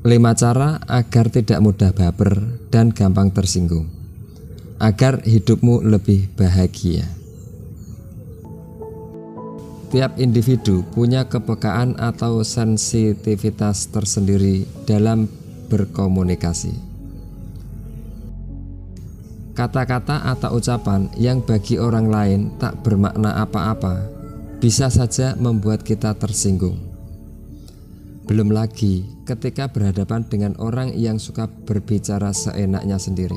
5 cara agar tidak mudah baper dan gampang tersinggung, agar hidupmu lebih bahagia. Tiap individu punya kepekaan atau sensitivitas tersendiri dalam berkomunikasi. Kata-kata atau ucapan yang bagi orang lain tak bermakna apa-apa bisa saja membuat kita tersinggung. Belum lagi ketika berhadapan dengan orang yang suka berbicara seenaknya sendiri,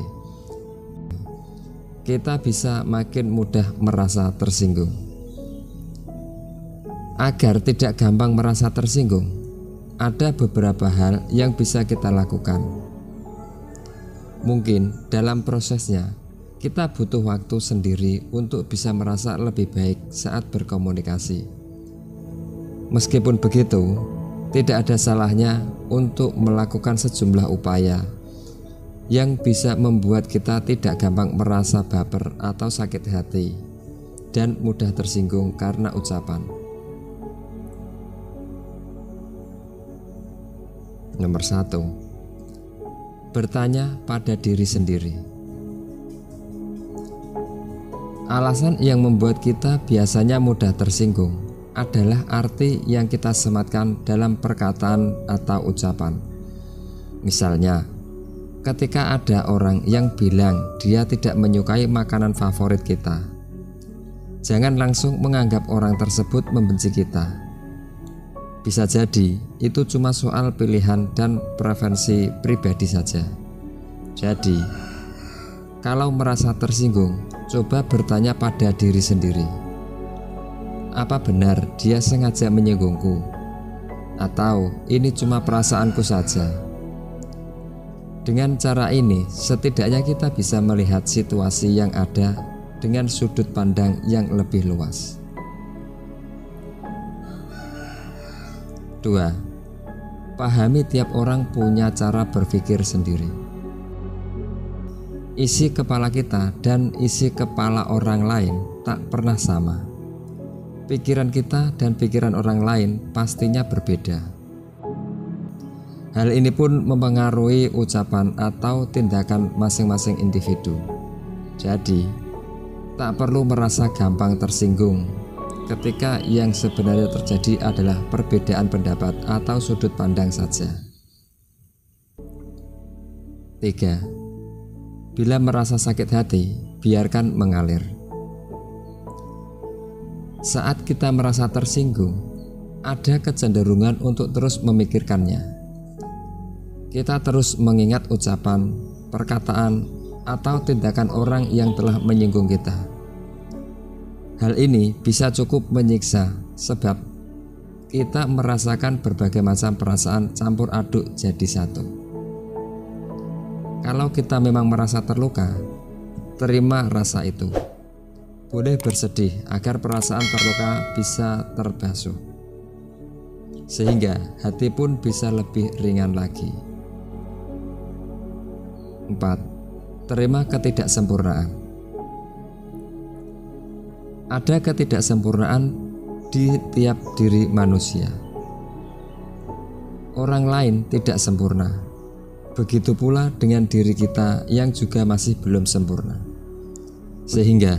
kita bisa makin mudah merasa tersinggung. Agar tidak gampang merasa tersinggung, ada beberapa hal yang bisa kita lakukan. Mungkin dalam prosesnya kita butuh waktu sendiri untuk bisa merasa lebih baik saat berkomunikasi. Meskipun begitu, tidak ada salahnya untuk melakukan sejumlah upaya yang bisa membuat kita tidak gampang merasa baper atau sakit hati dan mudah tersinggung karena ucapan. Nomor 1. Bertanya pada diri sendiri. Alasan yang membuat kita biasanya mudah tersinggung adalah arti yang kita sematkan dalam perkataan atau ucapan. Misalnya, ketika ada orang yang bilang dia tidak menyukai makanan favorit kita, jangan langsung menganggap orang tersebut membenci kita. Bisa jadi itu cuma soal pilihan dan preferensi pribadi saja. Jadi, kalau merasa tersinggung, coba bertanya pada diri sendiri. Apa benar dia sengaja menyinggungku? Atau ini cuma perasaanku saja? Dengan cara ini, setidaknya kita bisa melihat situasi yang ada dengan sudut pandang yang lebih luas. 2. Pahami tiap orang punya cara berpikir sendiri. Isi kepala kita dan isi kepala orang lain tak pernah sama. Pikiran kita dan pikiran orang lain pastinya berbeda. Hal ini pun mempengaruhi ucapan atau tindakan masing-masing individu. Jadi, tak perlu merasa gampang tersinggung ketika yang sebenarnya terjadi adalah perbedaan pendapat atau sudut pandang saja. 3. Bila merasa sakit hati, biarkan mengalir. Saat kita merasa tersinggung, ada kecenderungan untuk terus memikirkannya. Kita terus mengingat ucapan, perkataan, atau tindakan orang yang telah menyinggung kita. Hal ini bisa cukup menyiksa sebab kita merasakan berbagai macam perasaan campur aduk jadi satu. Kalau kita memang merasa terluka, terima rasa itu. Boleh bersedih agar perasaan terluka bisa terbasuh, sehingga hati pun bisa lebih ringan lagi. 4. Terima ketidaksempurnaan. Ada ketidaksempurnaan di tiap diri manusia. Orang lain tidak sempurna. Begitu pula dengan diri kita yang juga masih belum sempurna. Sehingga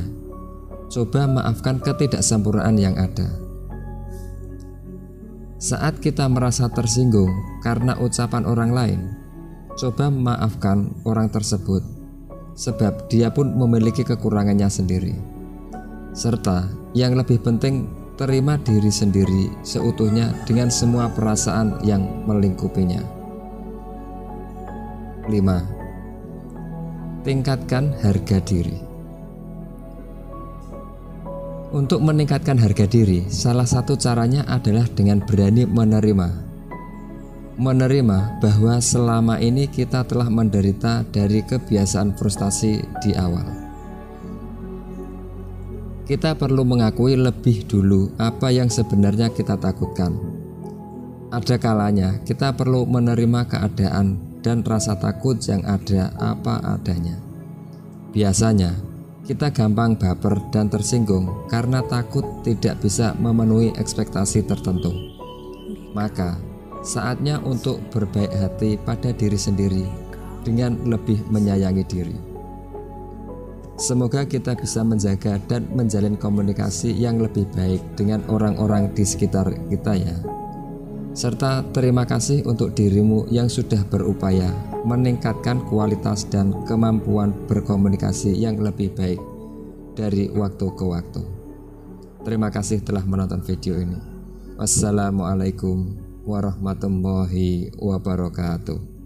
coba maafkan ketidaksempurnaan yang ada. Saat kita merasa tersinggung karena ucapan orang lain, coba maafkan orang tersebut, sebab dia pun memiliki kekurangannya sendiri. Serta yang lebih penting, terima diri sendiri seutuhnya dengan semua perasaan yang melingkupinya. 5. Tingkatkan harga diri. Untuk meningkatkan harga diri, salah satu caranya adalah dengan berani menerima bahwa selama ini kita telah menderita dari kebiasaan frustasi di awal. Kita perlu mengakui lebih dulu apa yang sebenarnya kita takutkan. Ada kalanya kita perlu menerima keadaan dan rasa takut yang ada apa adanya. Biasanya kita gampang baper dan tersinggung karena takut tidak bisa memenuhi ekspektasi tertentu. Maka Saatnya untuk berbaik hati pada diri sendiri dengan lebih menyayangi diri. Semoga kita bisa menjaga dan menjalin komunikasi yang lebih baik dengan orang-orang di sekitar kita ya. Serta terima kasih untuk dirimu yang sudah berupaya meningkatkan kualitas dan kemampuan berkomunikasi yang lebih baik dari waktu ke waktu. Terima kasih telah menonton video ini. Wassalamualaikum warahmatullahi wabarakatuh.